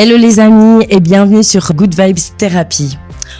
Hello les amis et bienvenue sur Good Vibes Therapy.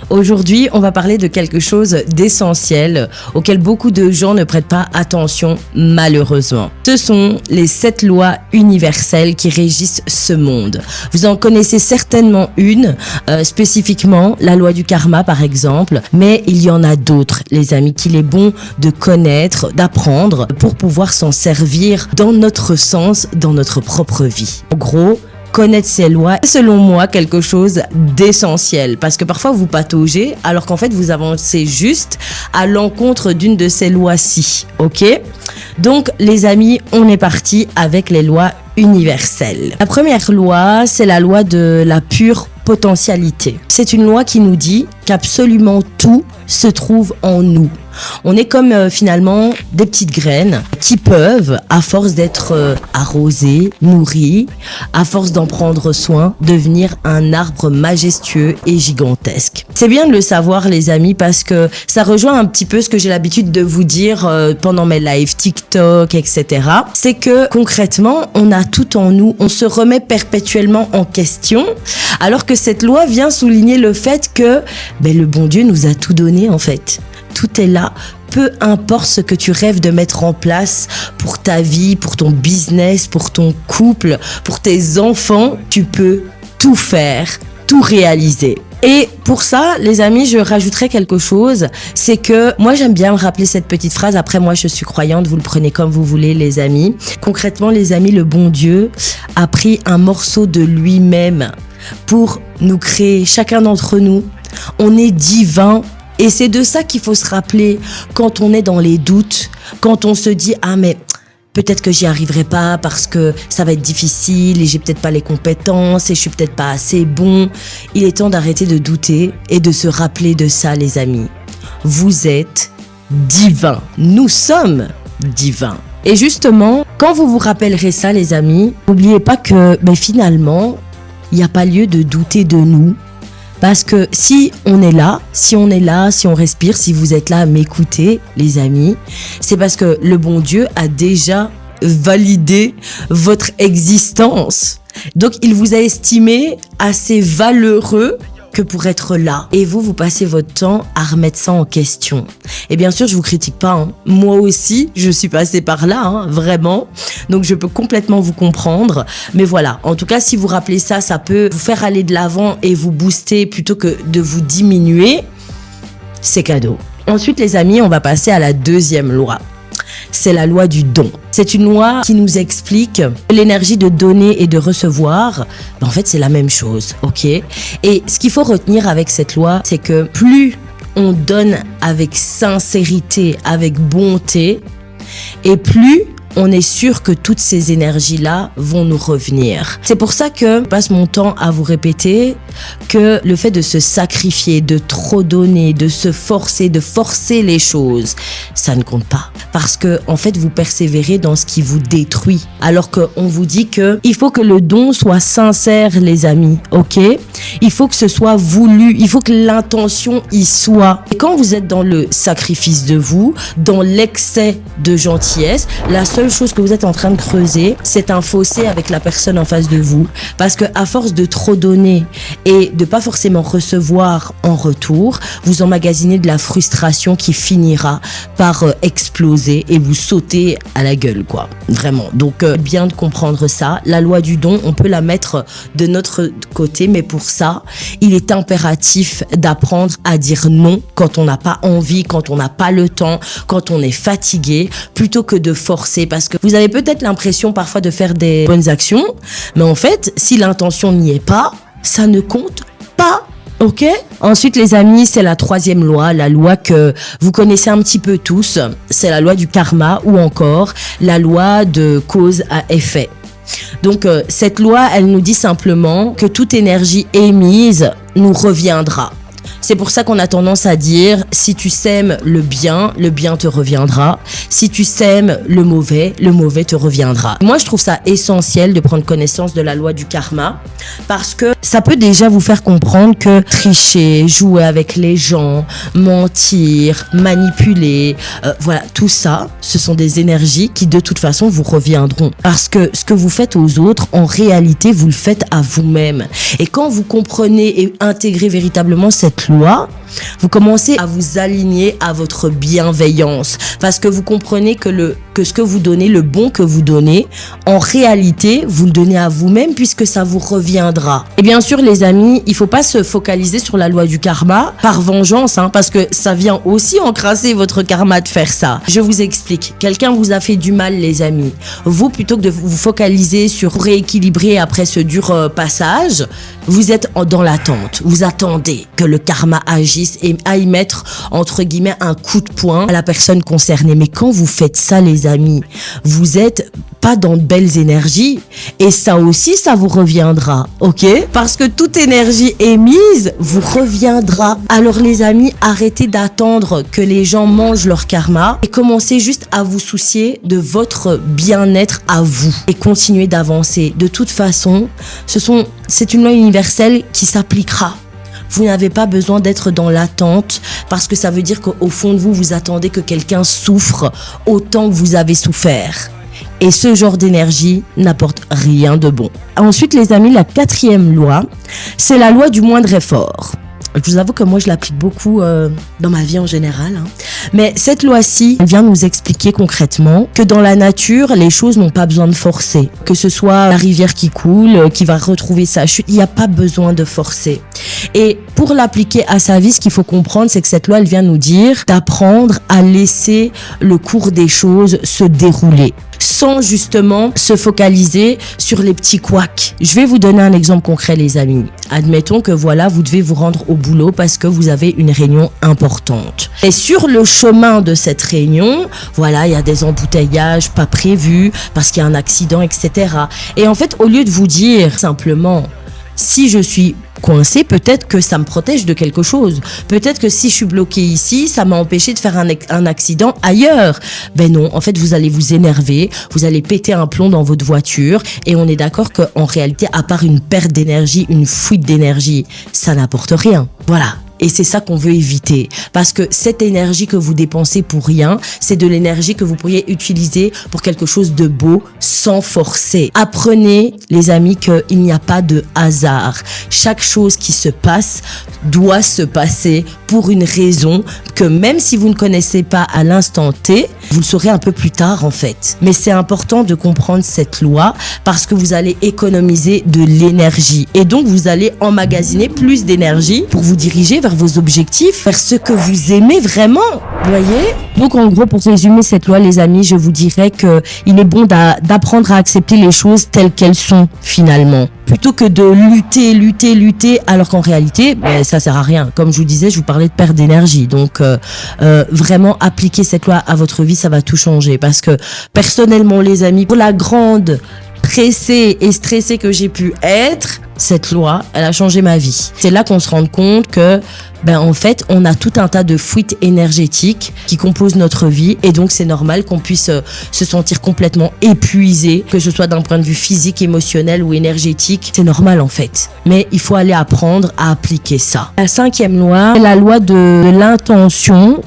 Aujourd'hui, on va parler de quelque chose d'essentiel auquel beaucoup de gens ne prêtent pas attention malheureusement. Ce sont les 7 lois universelles qui régissent ce monde. Vous en connaissez certainement une, spécifiquement la loi du karma par exemple, mais il y en a d'autres les amis qu'il est bon de connaître, d'apprendre pour pouvoir s'en servir dans notre sens, dans notre propre vie. En gros, connaître ces lois est selon moi quelque chose d'essentiel parce que parfois vous pataugez alors qu'en fait vous avancez juste à l'encontre d'une de ces lois-ci, ok? Donc les amis, on est parti avec les lois universelles. La première loi, c'est la loi de la pure potentialité. C'est une loi qui nous dit qu'absolument tout se trouve en nous. On est comme finalement des petites graines qui peuvent, à force d'être arrosées, nourries, à force d'en prendre soin, devenir un arbre majestueux et gigantesque. C'est bien de le savoir les amis parce que ça rejoint un petit peu ce que j'ai l'habitude de vous dire pendant mes lives TikTok, etc. C'est que concrètement, on a tout en nous, on se remet perpétuellement en question alors que cette loi vient souligner le fait que le bon Dieu nous a tout donné en fait. Tout est là, peu importe ce que tu rêves de mettre en place pour ta vie, pour ton business, pour ton couple, pour tes enfants, tu peux tout faire, tout réaliser. Et pour ça, les amis, je rajouterai quelque chose, c'est que moi j'aime bien me rappeler cette petite phrase, après moi je suis croyante, vous le prenez comme vous voulez les amis. Concrètement les amis, le bon Dieu a pris un morceau de lui-même pour nous créer, chacun d'entre nous, on est divin. Et c'est de ça qu'il faut se rappeler quand on est dans les doutes, quand on se dit « Ah mais peut-être que j'y arriverai pas parce que ça va être difficile et j'ai peut-être pas les compétences et je suis peut-être pas assez bon. » Il est temps d'arrêter de douter et de se rappeler de ça les amis. Vous êtes divins. Nous sommes divins. Et justement, quand vous vous rappellerez ça les amis, n'oubliez pas que finalement, il n'y a pas lieu de douter de nous. Parce que si on respire, si vous êtes là à m'écouter, les amis, c'est parce que le bon Dieu a déjà validé votre existence. Donc, il vous a estimé assez valeureux que pour être là. Et vous passez votre temps à remettre ça en question. Et bien sûr, je vous critique pas. Moi aussi, je suis passée par là, vraiment. Donc, je peux complètement vous comprendre. Mais voilà, en tout cas, si vous rappelez ça, ça peut vous faire aller de l'avant et vous booster plutôt que de vous diminuer. C'est cadeau. Ensuite, les amis, on va passer à la deuxième loi. C'est la loi du don. C'est une loi qui nous explique que l'énergie de donner et de recevoir, en fait, c'est la même chose, ok? Et ce qu'il faut retenir avec cette loi, c'est que plus on donne avec sincérité, avec bonté, et plus on est sûr que toutes ces énergies-là vont nous revenir. C'est pour ça que je passe mon temps à vous répéter que le fait de se sacrifier, de trop donner, de se forcer, de forcer les choses, ça ne compte pas. Parce que, en fait, vous persévérez dans ce qui vous détruit. Alors qu'on vous dit que il faut que le don soit sincère, les amis, ok? Il faut que ce soit voulu, il faut que l'intention y soit. Et quand vous êtes dans le sacrifice de vous, dans l'excès de gentillesse, la seule chose que vous êtes en train de creuser, c'est un fossé avec la personne en face de vous. Parce que à force de trop donner et de pas forcément recevoir en retour, vous emmagasinez de la frustration qui finira par exploser et vous sauter à la gueule, quoi. Vraiment. Donc, bien de comprendre ça. La loi du don, on peut la mettre de notre côté, mais pour ça, il est impératif d'apprendre à dire non quand on n'a pas envie, quand on n'a pas le temps, quand on est fatigué, plutôt que de forcer. Parce que vous avez peut-être l'impression parfois de faire des bonnes actions, mais en fait, si l'intention n'y est pas, ça ne compte pas. Ok? Ensuite, les amis, c'est la troisième loi, la loi que vous connaissez un petit peu tous. C'est la loi du karma ou encore la loi de cause à effet. Donc, cette loi, elle nous dit simplement que toute énergie émise nous reviendra. C'est pour ça qu'on a tendance à dire, si tu sèmes le bien te reviendra. Si tu sèmes le mauvais te reviendra. Moi, je trouve ça essentiel de prendre connaissance de la loi du karma parce que ça peut déjà vous faire comprendre que tricher, jouer avec les gens, mentir, manipuler, voilà, tout ça, ce sont des énergies qui de toute façon vous reviendront. Parce que ce que vous faites aux autres, en réalité, vous le faites à vous-même. Et quand vous comprenez et intégrez véritablement cette loi, vous commencez à vous aligner à votre bienveillance parce que vous comprenez que ce que vous donnez, le bon que vous donnez, en réalité, vous le donnez à vous-même puisque ça vous reviendra. Et bien sûr, les amis, il faut pas se focaliser sur la loi du karma par vengeance, parce que ça vient aussi encrasser votre karma de faire ça. Je vous explique. Quelqu'un vous a fait du mal, les amis. Vous, plutôt que de vous focaliser sur rééquilibrer après ce dur passage, vous êtes dans l'attente. Vous attendez que le karma agisse et aille mettre, entre guillemets, un coup de poing à la personne concernée. Mais quand vous faites ça, les amis, vous êtes pas dans de belles énergies et ça aussi, ça vous reviendra, ok? Parce que toute énergie émise vous reviendra. Alors les amis, arrêtez d'attendre que les gens mangent leur karma et commencez juste à vous soucier de votre bien-être à vous et continuez d'avancer. De toute façon, c'est une loi universelle qui s'appliquera. Vous n'avez pas besoin d'être dans l'attente parce que ça veut dire qu'au fond de vous, vous attendez que quelqu'un souffre autant que vous avez souffert. Et ce genre d'énergie n'apporte rien de bon. Ensuite, les amis, la 4e loi, c'est la loi du moindre effort. Je vous avoue que moi, je l'applique beaucoup dans ma vie en général. Mais cette loi-ci, elle vient nous expliquer concrètement que dans la nature, les choses n'ont pas besoin de forcer. Que ce soit la rivière qui coule, qui va retrouver sa chute, il n'y a pas besoin de forcer. Et pour l'appliquer à sa vie, ce qu'il faut comprendre, c'est que cette loi, elle vient nous dire d'apprendre à laisser le cours des choses se dérouler, sans justement se focaliser sur les petits couacs. Je vais vous donner un exemple concret, les amis. Admettons que voilà, vous devez vous rendre au boulot parce que vous avez une réunion importante. Et sur le chemin de cette réunion, voilà, il y a des embouteillages pas prévus parce qu'il y a un accident, etc. Et en fait, au lieu de vous dire simplement, si je suis coincé, peut-être que ça me protège de quelque chose. Peut-être que si je suis bloqué ici, ça m'a empêché de faire un accident ailleurs. Ben non, en fait, vous allez vous énerver, vous allez péter un plomb dans votre voiture et on est d'accord qu'en réalité, à part une perte d'énergie, une fuite d'énergie, ça n'apporte rien. Voilà. Et c'est ça qu'on veut éviter. Parce que cette énergie que vous dépensez pour rien, c'est de l'énergie que vous pourriez utiliser pour quelque chose de beau sans forcer. Apprenez, les amis, qu'il n'y a pas de hasard. Chaque chose qui se passe doit se passer pour une raison que même si vous ne connaissez pas à l'instant T, vous le saurez un peu plus tard en fait. Mais c'est important de comprendre cette loi parce que vous allez économiser de l'énergie. Et donc vous allez emmagasiner plus d'énergie pour vous diriger vers vos objectifs, vers ce que vous aimez vraiment. Vous voyez? Donc en gros, pour résumer cette loi, les amis, je vous dirais que il est bon d'apprendre à accepter les choses telles qu'elles sont finalement. Plutôt que de lutter, alors qu'en réalité, ça sert à rien. Comme je vous disais, je vous parlais de perte d'énergie. Donc, vraiment, appliquer cette loi à votre vie, ça va tout changer. Parce que, personnellement, les amis, pour la grande pressée et stressée que j'ai pu être, cette loi, elle a changé ma vie. C'est là qu'on se rend compte que, en fait, on a tout un tas de fuites énergétiques qui composent notre vie et donc c'est normal qu'on puisse se sentir complètement épuisé, que ce soit d'un point de vue physique, émotionnel ou énergétique. C'est normal en fait. Mais il faut aller apprendre à appliquer ça. La 5e loi, c'est la loi de l'intention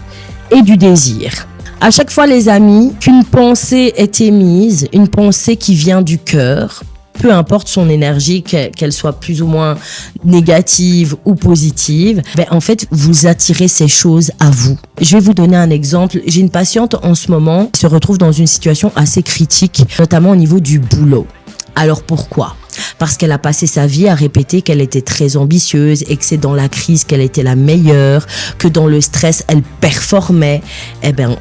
et du désir. À chaque fois, les amis, qu'une pensée est émise, une pensée qui vient du cœur, peu importe son énergie, qu'elle soit plus ou moins négative ou positive, en fait, vous attirez ces choses à vous. Je vais vous donner un exemple. J'ai une patiente en ce moment qui se retrouve dans une situation assez critique, notamment au niveau du boulot. Alors pourquoi ? Parce qu'elle a passé sa vie à répéter qu'elle était très ambitieuse et que c'est dans la crise qu'elle était la meilleure, que dans le stress, elle performait.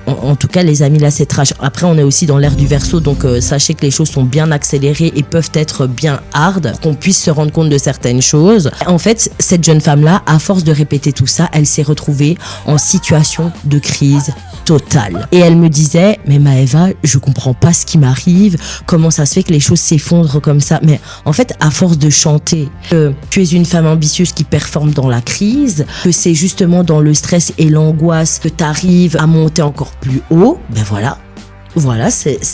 En tout cas, les amis, là, c'est trash. Après, on est aussi dans l'ère du Verseau, donc sachez que les choses sont bien accélérées et peuvent être bien hard, qu'on puisse se rendre compte de certaines choses. En fait, cette jeune femme-là, à force de répéter tout ça, elle s'est retrouvée en situation de crise totale. Et elle me disait, mais Maëva, je comprends pas ce qui m'arrive, comment ça se fait que les choses s'effondrent comme ça. Mais en En fait, à force de chanter que tu es une femme ambitieuse qui performe dans la crise, que c'est justement dans le stress et l'angoisse que tu arrives à monter encore plus haut, ben voilà. Voilà,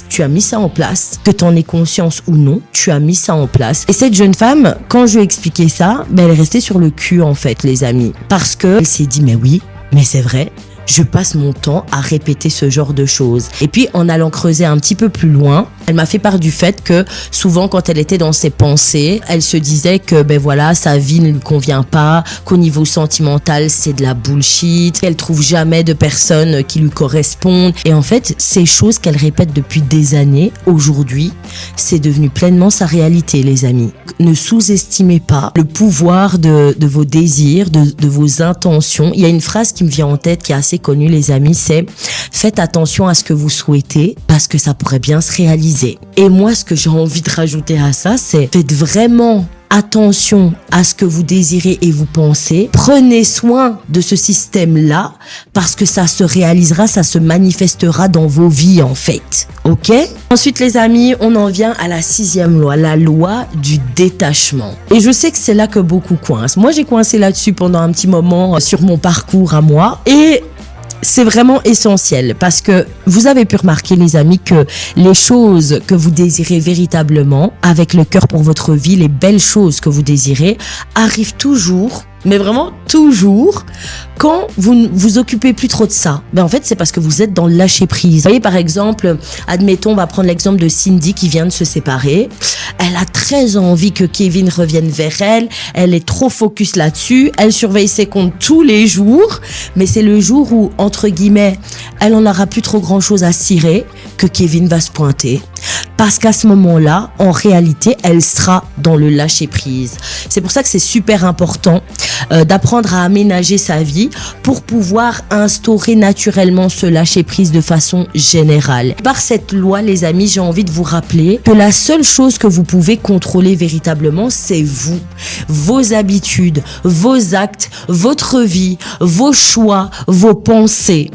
tu as mis ça en place. Que tu en aies conscience ou non, tu as mis ça en place. Et cette jeune femme, quand je lui ai expliqué ça, ben elle est restée sur le cul en fait, les amis. Parce que elle s'est dit, mais oui, mais c'est vrai. Je passe mon temps à répéter ce genre de choses. Et puis, en allant creuser un petit peu plus loin, elle m'a fait part du fait que souvent, quand elle était dans ses pensées, elle se disait que, ben voilà, sa vie ne lui convient pas, qu'au niveau sentimental, c'est de la bullshit, qu'elle trouve jamais de personnes qui lui correspondent. Et en fait, ces choses qu'elle répète depuis des années, aujourd'hui, c'est devenu pleinement sa réalité, les amis. Ne sous-estimez pas le pouvoir de vos désirs, de vos intentions. Il y a une phrase qui me vient en tête qui est assez connue, les amis, c'est « Faites attention à ce que vous souhaitez parce que ça pourrait bien se réaliser ». Et moi, ce que j'ai envie de rajouter à ça, c'est « Faites vraiment attention à ce que vous désirez et vous pensez. Prenez soin de ce système-là parce que ça se réalisera, ça se manifestera dans vos vies en fait. Ok ? Ensuite les amis, on en vient à la 6e loi, la loi du détachement. Et je sais que c'est là que beaucoup coincent. Moi j'ai coincé là-dessus pendant un petit moment sur mon parcours à moi. Et c'est vraiment essentiel parce que vous avez pu remarquer les amis que les choses que vous désirez véritablement avec le cœur pour votre vie, les belles choses que vous désirez arrivent toujours, mais vraiment toujours, quand vous ne vous occupez plus trop de ça. Ben en fait, c'est parce que vous êtes dans le lâcher prise. Vous voyez, par exemple, admettons, on va prendre l'exemple de Cindy qui vient de se séparer. Elle a très envie que Kevin revienne vers elle. Elle est trop focus là-dessus. Elle surveille ses comptes tous les jours. Mais c'est le jour où, entre guillemets, elle en aura plus trop grand-chose à cirer que Kevin va se pointer. Parce qu'à ce moment-là, en réalité, elle sera dans le lâcher-prise. C'est pour ça que c'est super important d'apprendre à aménager sa vie pour pouvoir instaurer naturellement ce lâcher-prise de façon générale. Par cette loi, les amis, j'ai envie de vous rappeler que la seule chose que vous pouvez contrôler véritablement, c'est vous, vos habitudes, vos actes, votre vie, vos choix, vos pensées.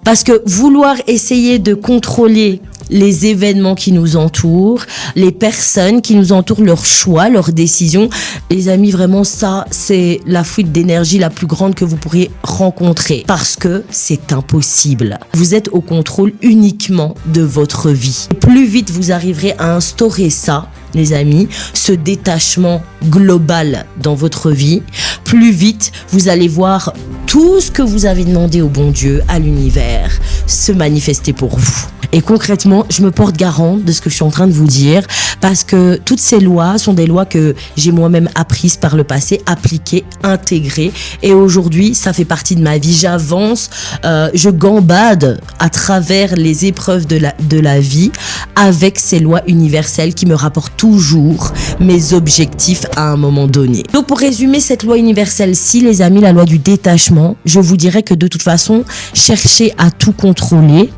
Parce que vouloir essayer de contrôler les événements qui nous entourent, les personnes qui nous entourent, leurs choix, leurs décisions. Les amis, vraiment, ça, c'est la fuite d'énergie la plus grande que vous pourriez rencontrer parce que c'est impossible. Vous êtes au contrôle uniquement de votre vie. Plus vite vous arriverez à instaurer ça, les amis, ce détachement global dans votre vie, plus vite vous allez voir tout ce que vous avez demandé au bon Dieu, à l'univers, se manifester pour vous. Et concrètement, je me porte garant de ce que je suis en train de vous dire parce que toutes ces lois sont des lois que j'ai moi-même apprises par le passé, appliquées, intégrées. Et aujourd'hui, ça fait partie de ma vie. J'avance, je gambade à travers les épreuves de la vie avec ces lois universelles qui me rapportent toujours mes objectifs à un moment donné. Donc pour résumer cette loi universelle-ci, les amis, la loi du détachement, je vous dirais que de toute façon, chercher à tout contrôler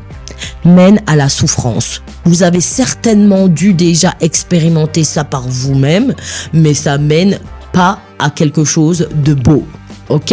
mène à la souffrance. Vous avez certainement dû déjà expérimenter ça par vous-même, mais ça mène pas à quelque chose de beau. Ok ?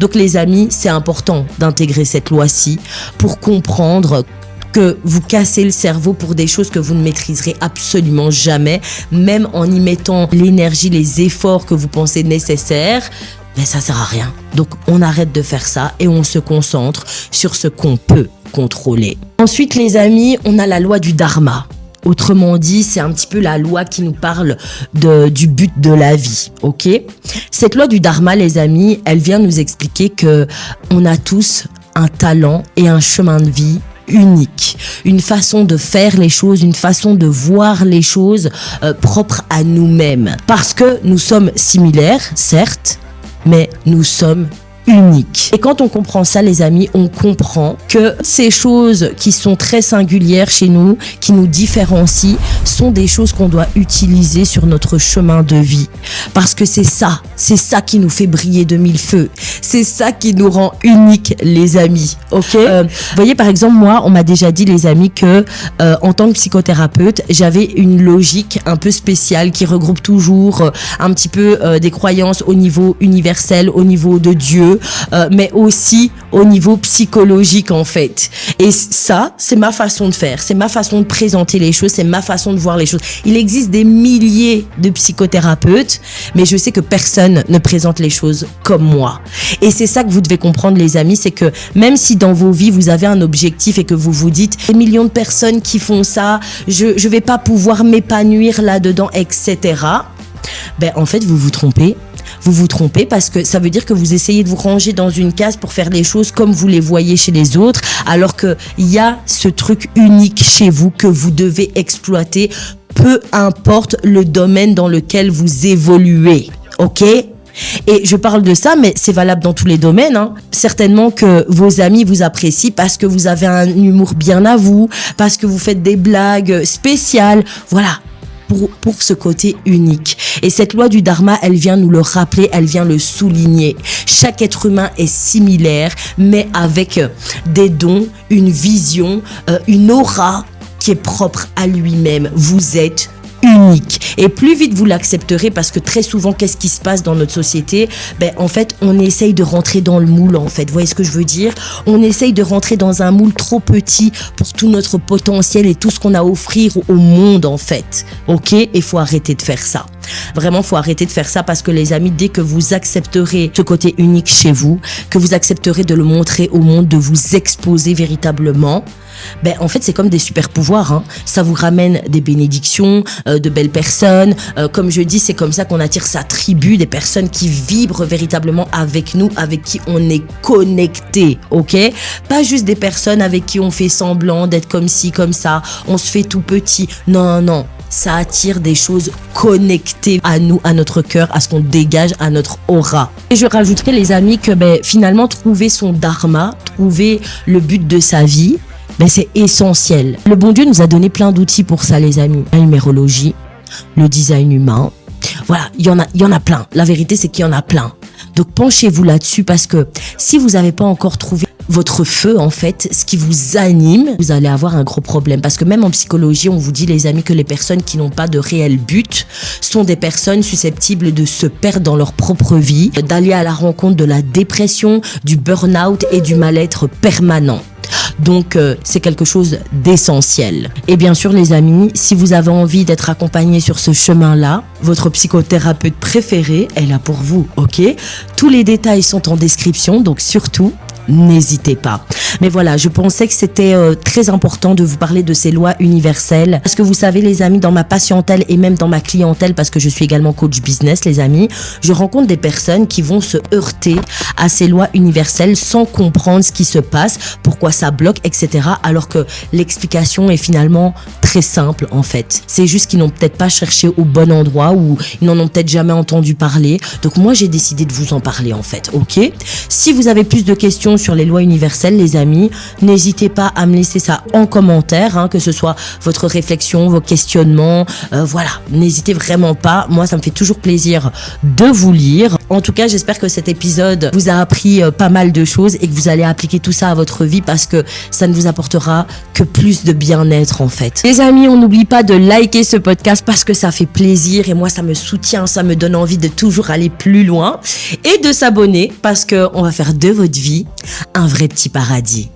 Donc les amis, c'est important d'intégrer cette loi-ci pour comprendre que vous cassez le cerveau pour des choses que vous ne maîtriserez absolument jamais, même en y mettant l'énergie, les efforts que vous pensez nécessaires. Mais ça sert à rien. Donc on arrête de faire ça et on se concentre sur ce qu'on peut contrôler. Ensuite les amis, on a la loi du dharma. Autrement dit, c'est un petit peu la loi qui nous parle du but de la vie, ok ? Cette loi du dharma, les amis, elle vient nous expliquer que on a tous un talent et un chemin de vie unique, une façon de faire les choses, une façon de voir les choses propre à nous-mêmes. Parce que nous sommes similaires, certes, mais nous sommes uniques. Et quand on comprend ça, les amis, on comprend que ces choses qui sont très singulières chez nous, qui nous différencient, sont des choses qu'on doit utiliser sur notre chemin de vie. Parce que c'est ça qui nous fait briller de mille feux. C'est ça qui nous rend uniques, les amis. Ok ? Vous voyez, par exemple, moi, on m'a déjà dit, les amis, que en tant que psychothérapeute, j'avais une logique un peu spéciale qui regroupe toujours un petit peu des croyances au niveau universel, au niveau de Dieu, mais aussi au niveau psychologique en fait. Et ça, c'est ma façon de faire, c'est ma façon de présenter les choses, c'est ma façon de voir les choses. Il existe des milliers de psychothérapeutes, mais je sais que personne ne présente les choses comme moi. Et c'est ça que vous devez comprendre les amis, c'est que même si dans vos vies vous avez un objectif et que vous vous dites des millions de personnes qui font ça, je vais pas pouvoir m'épanouir là-dedans, etc. Ben en fait vous vous trompez. Vous vous trompez parce que ça veut dire que vous essayez de vous ranger dans une case pour faire les choses comme vous les voyez chez les autres, alors qu'il y a ce truc unique chez vous que vous devez exploiter, peu importe le domaine dans lequel vous évoluez, ok ? Et je parle de ça, mais c'est valable dans tous les domaines, hein. Certainement que vos amis vous apprécient parce que vous avez un humour bien à vous, parce que vous faites des blagues spéciales, voilà. Pour ce côté unique. Et cette loi du dharma, elle vient nous le rappeler, elle vient le souligner. Chaque être humain est similaire, mais avec des dons, une vision, une aura qui est propre à lui-même. Vous êtes unique. Et plus vite vous l'accepterez, parce que très souvent, qu'est-ce qui se passe dans notre société? Ben, en fait, on essaye de rentrer dans le moule, en fait. Vous voyez ce que je veux dire? On essaye de rentrer dans un moule trop petit pour tout notre potentiel et tout ce qu'on a à offrir au monde, en fait. Ok? Et faut arrêter de faire ça. Vraiment, faut arrêter de faire ça parce que les amis, dès que vous accepterez ce côté unique chez vous, que vous accepterez de le montrer au monde, de vous exposer véritablement, ben en fait c'est comme des super pouvoirs, hein. Ça vous ramène des bénédictions, de belles personnes, comme je dis, c'est comme ça qu'on attire sa tribu, des personnes qui vibrent véritablement avec nous, avec qui on est connecté, ok? Pas juste des personnes avec qui on fait semblant d'être comme ci, comme ça, on se fait tout petit, non, non. Ça attire des choses connectées à nous, à notre cœur, à ce qu'on dégage, à notre aura. Et je rajouterai les amis que finalement trouver son dharma, trouver le but de sa vie, c'est essentiel. Le bon Dieu nous a donné plein d'outils pour ça les amis. La numérologie, le design humain, voilà, il y en a plein. La vérité c'est qu'il y en a plein. Donc penchez-vous là-dessus parce que si vous n'avez pas encore trouvé votre feu, en fait, ce qui vous anime, vous allez avoir un gros problème. Parce que même en psychologie, on vous dit, les amis, que les personnes qui n'ont pas de réel but sont des personnes susceptibles de se perdre dans leur propre vie, d'aller à la rencontre de la dépression, du burn-out et du mal-être permanent. Donc, c'est quelque chose d'essentiel. Et bien sûr, les amis, si vous avez envie d'être accompagné sur ce chemin-là, votre psychothérapeute préféré est là pour vous, ok? Tous les détails sont en description, donc surtout, n'hésitez pas. Mais voilà, je pensais que c'était très important de vous parler de ces lois universelles. Parce que vous savez, les amis, dans ma patientèle et même dans ma clientèle, parce que je suis également coach business, les amis, je rencontre des personnes qui vont se heurter à ces lois universelles sans comprendre ce qui se passe, pourquoi ça bloque, etc. Alors que l'explication est finalement très simple, en fait. C'est juste qu'ils n'ont peut-être pas cherché au bon endroit ou ils n'en ont peut-être jamais entendu parler. Donc moi, j'ai décidé de vous en parler, en fait, ok? Si vous avez plus de questions sur les lois universelles, les amis, n'hésitez pas à me laisser ça en commentaire, hein, que ce soit votre réflexion, vos questionnements, voilà, n'hésitez vraiment pas. Moi, ça me fait toujours plaisir de vous lire. En tout cas, j'espère que cet épisode vous a appris pas mal de choses et que vous allez appliquer tout ça à votre vie parce que ça ne vous apportera que plus de bien-être, en fait. Les amis, on n'oublie pas de liker ce podcast parce que ça fait plaisir et moi, ça me soutient, ça me donne envie de toujours aller plus loin et de s'abonner parce que on va faire de votre vie un vrai petit paradis.